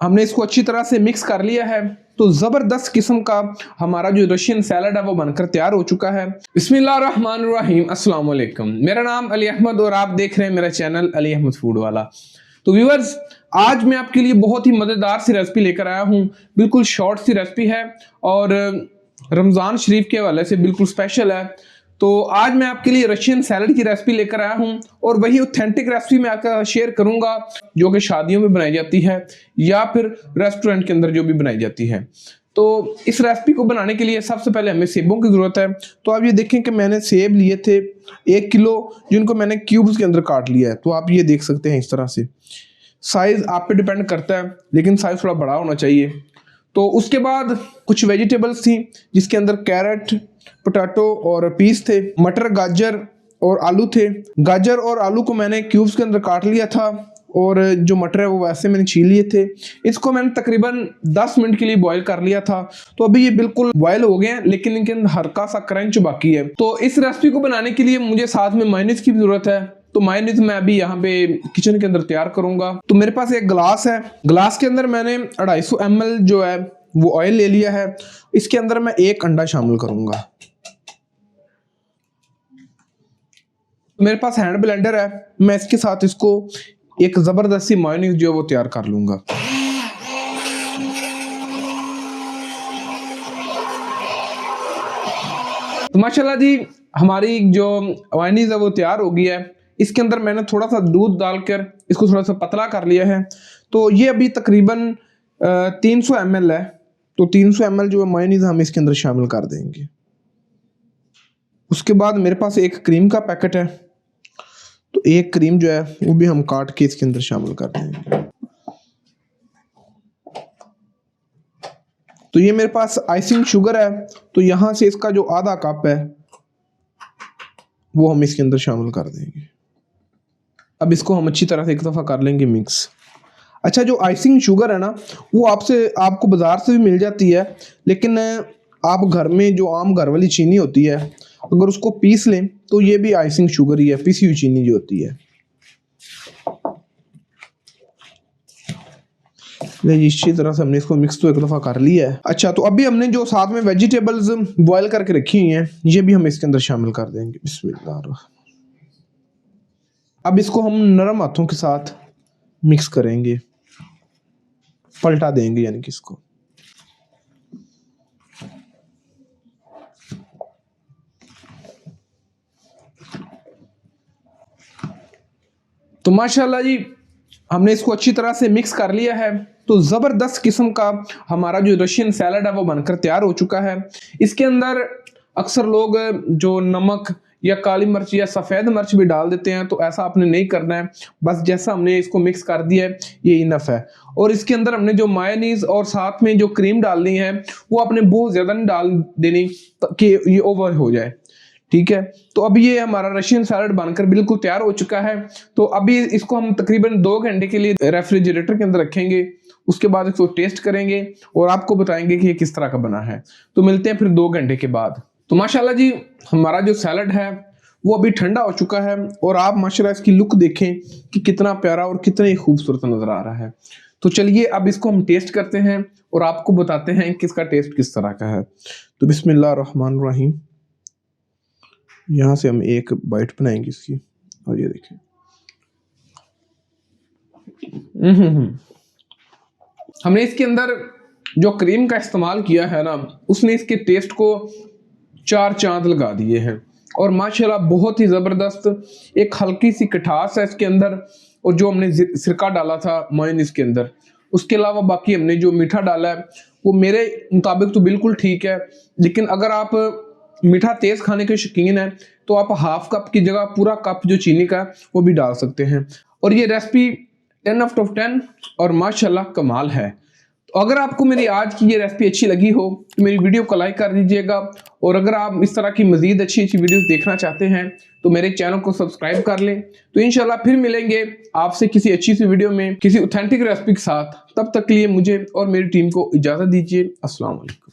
हमने इसको अच्छी तरह से मिक्स कर लिया है तो ज़बरदस्त किस्म का हमारा जो रशियन सैलड है वो बनकर तैयार हो चुका है। बिस्मिल्लाहिर्रहमानिर्रहीम, अस्सलाम वालेकुम। मेरा नाम अली अहमद और आप देख रहे हैं मेरा चैनल अली अहमद फूड वाला। तो व्यूअर्स, आज मैं आपके लिए बहुत ही मज़ेदार सी रेसिपी लेकर आया हूँ। बिल्कुल शॉर्ट सी रेसिपी है और रमज़ान शरीफ के हवाले से बिल्कुल स्पेशल है। तो आज मैं आपके लिए रशियन सैलड की रेसिपी लेकर आया हूं और वही ऑथेंटिक रेसिपी मैं आपका शेयर करूंगा जो कि शादियों में बनाई जाती है या फिर रेस्टोरेंट के अंदर जो भी बनाई जाती है। तो इस रेसिपी को बनाने के लिए सबसे पहले हमें सेबों की ज़रूरत है। तो आप ये देखें कि मैंने सेब लिए थे 1 किलो, जिनको मैंने क्यूब्स के अंदर काट लिया है। तो आप ये देख सकते हैं इस तरह से। साइज़ आप पे डिपेंड करता है, लेकिन साइज़ थोड़ा बड़ा होना चाहिए। तो उसके बाद कुछ वेजिटेबल्स थी जिसके अंदर कैरेट, पोटैटो और पीस थे, मटर, गाजर और आलू थे। गाजर और आलू को मैंने क्यूब्स के अंदर काट लिया था और जो मटर है वो वैसे मैंने छील लिए थे। इसको मैंने तकरीबन 10 मिनट के लिए बॉईल कर लिया था। तो अभी ये बिल्कुल बॉईल हो गए हैं, लेकिन इनके अंदर हल्का सा क्रंच बाकी है। तो इस रेसिपी को बनाने के लिए मुझे साथ में मायोनीज की जरूरत है। तो मायोनीज मैं अभी यहाँ पे किचन के अंदर तैयार करूंगा। तो मेरे पास एक गिलास है, गिलास के अंदर मैंने 250 ml जो है वो ऑयल ले लिया है। इसके अंदर मैं 1 अंडा शामिल करूंगा। मेरे पास हैंड ब्लेंडर है, मैं इसके साथ इसको एक जबरदस्त सी मायोनीज जो है वो तैयार कर लूंगा। तो माशाल्लाह जी, हमारी जो मायोनीज है वो तैयार हो गई है। इसके अंदर मैंने थोड़ा सा दूध डालकर इसको थोड़ा सा पतला कर लिया है। तो ये अभी तकरीबन 300 ml है। तो 300 ml जो है मायोनीज हम इसके अंदर शामिल कर देंगे। उसके बाद मेरे पास एक क्रीम का पैकेट है, तो एक क्रीम जो है वो भी हम काट के इसके अंदर शामिल कर देंगे। तो ये मेरे पास आइसिंग शुगर है, तो यहाँ से इसका जो आधा कप है वो हम इसके अंदर शामिल कर देंगे। अब इसको हम अच्छी तरह से एक दफ़ा कर लेंगे मिक्स। अच्छा, जो आइसिंग शुगर है ना, वो आपको बाज़ार से भी मिल जाती है, लेकिन आप घर में जो आम घर वाली चीनी होती है अगर उसको पीस लें तो ये भी आइसिंग शुगर ही है, पीसी हुई चीनी जो होती है। इसी तरह से हमने इसको मिक्स तो एक दफ़ा कर लिया है। अच्छा, तो अभी हमने जो साथ में वेजिटेबल्स बॉयल करके रखी हुई हैं ये भी हम इसके अंदर शामिल कर देंगे। बिस्मिल्लाह। अब इसको हम नरम हाथों के साथ मिक्स करेंगे, पलटा देंगे यानी कि इसको। तो माशाल्लाह जी, हमने इसको अच्छी तरह से मिक्स कर लिया है। तो ज़बरदस्त किस्म का हमारा जो रशियन सैलड है वो बनकर तैयार हो चुका है। इसके अंदर अक्सर लोग जो नमक या काली मिर्च या सफ़ेद मिर्च भी डाल देते हैं, तो ऐसा आपने नहीं करना है। बस जैसा हमने इसको मिक्स कर दिया है ये इनफ है। और इसके अंदर हमने जो मायोनीज और साथ में जो क्रीम डालनी है वो आपने बहुत ज़्यादा नहीं डाल देनी कि ये ओवर हो जाए, ठीक है। तो अभी ये हमारा रशियन सैलड बनकर बिल्कुल तैयार हो चुका है। तो अभी इसको हम तकरीबन 2 घंटे के लिए रेफ्रिजरेटर के अंदर रखेंगे। उसके बाद इसको टेस्ट करेंगे और आपको बताएंगे कि ये किस तरह का बना है। तो मिलते हैं फिर 2 घंटे के बाद। तो माशाल्लाह जी, हमारा जो सैलड है वो अभी ठंडा हो चुका है और आप माशाल्लाह इसकी लुक देखें कि कितना प्यारा और कितना ही खूबसूरत नजर आ रहा है। तो चलिए अब इसको हम टेस्ट करते हैं और आपको बताते हैं कि इसका टेस्ट किस तरह का है। तो बिस्मिल्लाहिर्रहमानिर्रहीम, यहाँ से हम एक बाइट बनाएंगे इसकी और ये देखिए। हमने इसके अंदर जो क्रीम का इस्तेमाल किया है ना, उसने इसके टेस्ट को 4 चांद लगा दिए हैं। और माशाल्लाह बहुत ही ज़बरदस्त एक हल्की सी खटास है इसके अंदर। और जो हमने सिरका डाला था मायोनीज के अंदर, उसके अलावा बाकी हमने जो मीठा डाला है वो मेरे मुताबिक तो बिल्कुल ठीक है। लेकिन अगर आप मीठा तेज़ खाने के शौकीन है तो आप हाफ कप की जगह पूरा कप जो चीनी का वो भी डाल सकते हैं। और ये रेसिपी 10 आउट ऑफ 10 और माशाल्लाह कमाल है। तो अगर आपको मेरी आज की ये रेसिपी अच्छी लगी हो तो मेरी वीडियो को लाइक कर दीजिएगा। और अगर आप इस तरह की मज़ीद अच्छी अच्छी वीडियोस देखना चाहते हैं तो मेरे चैनल को सब्सक्राइब कर लें। तो इंशाल्लाह फिर मिलेंगे आपसे किसी अच्छी सी वीडियो में किसी ऑथेंटिक रेसिपी के साथ। तब तक के लिए मुझे और मेरी टीम को इजाज़त दीजिए। अस्सलाम वालेकुम।